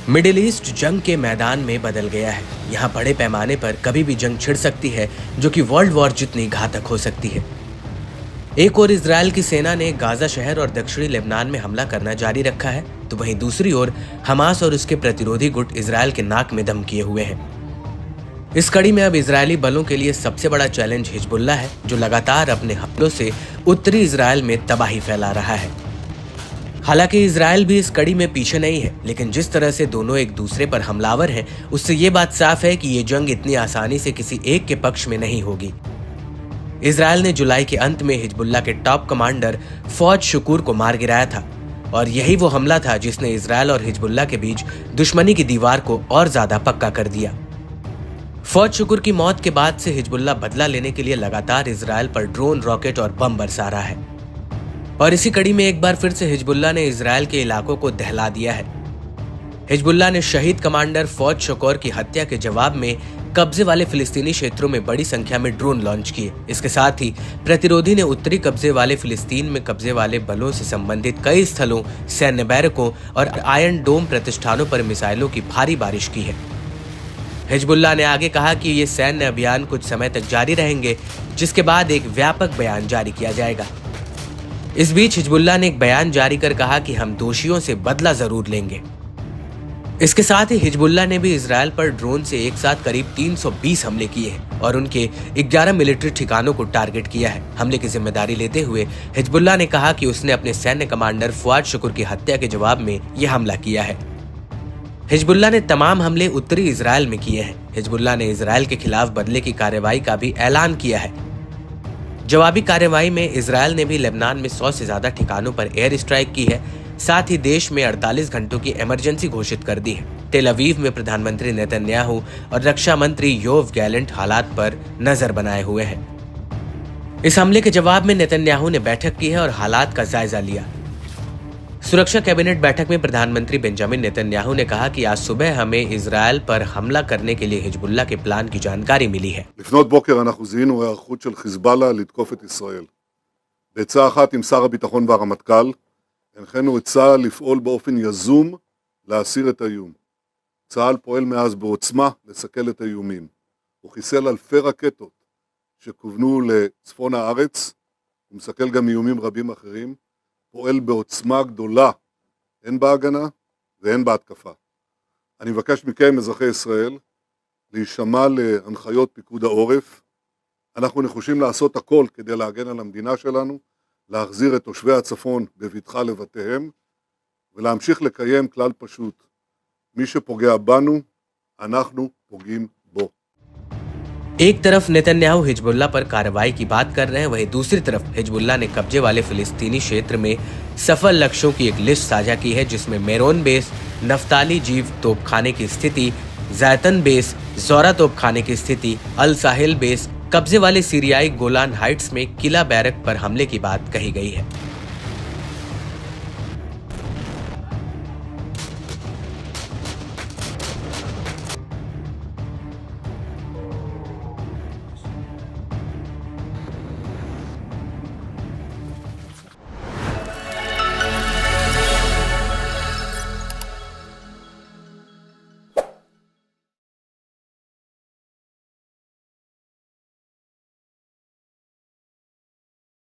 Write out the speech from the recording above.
Middle east जंग के मैदान में बदल गया है। यहाँ बड़े पैमाने पर कभी भी जंग छिड़ सकती है, जो कि वर्ल्ड वॉर जितनी घातक हो सकती है। एक ओर इजराइल की सेना ने गाजा शहर और दक्षिणी लेबनान में हमला करना जारी रखा है, तो वहीं दूसरी ओर हमास और उसके प्रतिरोधी गुट इजराइल के नाक में दम किए हुए हैं। इस कड़ी में अब इजरायली बलों के लिए सबसे बड़ा चैलेंज हिजबुल्लाह है, जो लगातार अपने हमलों से उत्तरी इजराइल में तबाही फैला रहा है। हालांकि इजराइल भी इस कड़ी में पीछे नहीं है, लेकिन जिस तरह से दोनों एक दूसरे पर हमलावर हैं, उससे ये बात साफ है कि ये जंग इतनी आसानी से किसी एक के पक्ष में नहीं होगी। इजराइल ने जुलाई के अंत में हिजबुल्लाह के टॉप कमांडर फौज शुकूर को मार गिराया था, और यही वो हमला था जिसने इजराइल और हिजबुल्लाह के बीच दुश्मनी की दीवार को और ज्यादा पक्का कर दिया। फौज शुकूर की मौत के बाद से हिजबुल्लाह बदला लेने के लिए लगातार इजराइल पर ड्रोन, रॉकेट और बम बरसा रहा है, और इसी कड़ी में एक बार फिर से हिजबुल्लाह ने इजराइल के इलाकों को दहला दिया है। हिजबुल्लाह ने शहीद कमांडर फौज शुकूर की हत्या के जवाब में कब्जे वाले फिलिस्तीनी क्षेत्रों में बड़ी संख्या में ड्रोन लॉन्च किए। इसके साथ ही प्रतिरोधी ने उत्तरी कब्जे वाले फिलिस्तीन में कब्जे वाले बलों से संबंधित कई स्थलों, सैन्य बैरकों और आयरन डोम प्रतिष्ठानों पर मिसाइलों की भारी बारिश की है। हिजबुल्लाह ने आगे कहा कि ये सैन्य अभियान कुछ समय तक जारी रहेंगे, जिसके बाद एक व्यापक बयान जारी किया जाएगा। इस बीच हिजबुल्लाह ने एक बयान जारी कर कहा कि हम दोषियों से बदला जरूर लेंगे। इसके साथ ही हिजबुल्लाह ने भी इजराइल पर ड्रोन से एक साथ करीब 320 हमले किए हैं और उनके 11 मिलिट्री ठिकानों को टारगेट किया है। हमले की जिम्मेदारी लेते हुए हिजबुल्लाह ने कहा कि उसने अपने सैन्य कमांडर फौज शुकूर की हत्या के जवाब में यह हमला किया है। हिजबुल्लाह ने तमाम हमले उत्तरी इजराइल में किए हैं। हिजबुल्लाह ने इजराइल के खिलाफ बदले की कार्रवाई का भी ऐलान किया है। जवाबी कार्रवाई में इजराइल ने भी लेबनान में 100 से ज्यादा ठिकानों पर एयर स्ट्राइक की है। साथ ही देश में 48 घंटों की इमरजेंसी घोषित कर दी है। तेल अवीव में प्रधानमंत्री नेतन्याहू और रक्षा मंत्री योव गैलेंट हालात पर नजर बनाए हुए हैं। इस हमले के जवाब में नेतन्याहू ने बैठक की है और हालात का जायजा लिया। सुरक्षा कैबिनेट बैठक में प्रधानमंत्री बेंजामिन नेतन्याहू ने कहा कि आज सुबह हमें इजराइल पर हमला करने के लिए हिजबुल्लाह के प्लान की जानकारी मिली है। לפנות בוקר אנחנו זיהינו היערכות של חיזבאללה לתקוף את ישראל. בעצה אחת עם שר הביטחון והרמטכ"ל, הנחינו את צה"ל לפעול באופן יזום להסיר את האיום. צה"ל פועל מאז בעוצמה לסכל את האיומים. הוא חיסל אלפי רקטות שכוונו לצפון הארץ, ומסכל גם איומים רבים אחרים. פועל בעוצמה גדולה, הן בהגנה והן בהתקפה. אני מבקש מכם, אזרחי ישראל, להישמע להנחיות פיקוד העורף. אנחנו נחושים לעשות הכל כדי להגן על המדינה שלנו, להחזיר את תושבי הצפון בבטחה לבתיהם, ולהמשיך לקיים כלל פשוט. מי שפוגע בנו, אנחנו פוגעים בו. एक तरफ नेतन्याहू हिजबुल्लाह पर कार्रवाई की बात कर रहे हैं, वहीं दूसरी तरफ हिजबुल्लाह ने कब्जे वाले फिलिस्तीनी क्षेत्र में सफल लक्ष्यों की एक लिस्ट साझा की है, जिसमें मेरोन बेस, नफ्ताली जीव तोपखाने की स्थिति, जैतन बेस, जोरा तोपखाने की स्थिति, अल साहिल बेस, कब्जे वाले सीरियाई गोलान हाइट्स में किला बैरक पर हमले की बात कही गई है।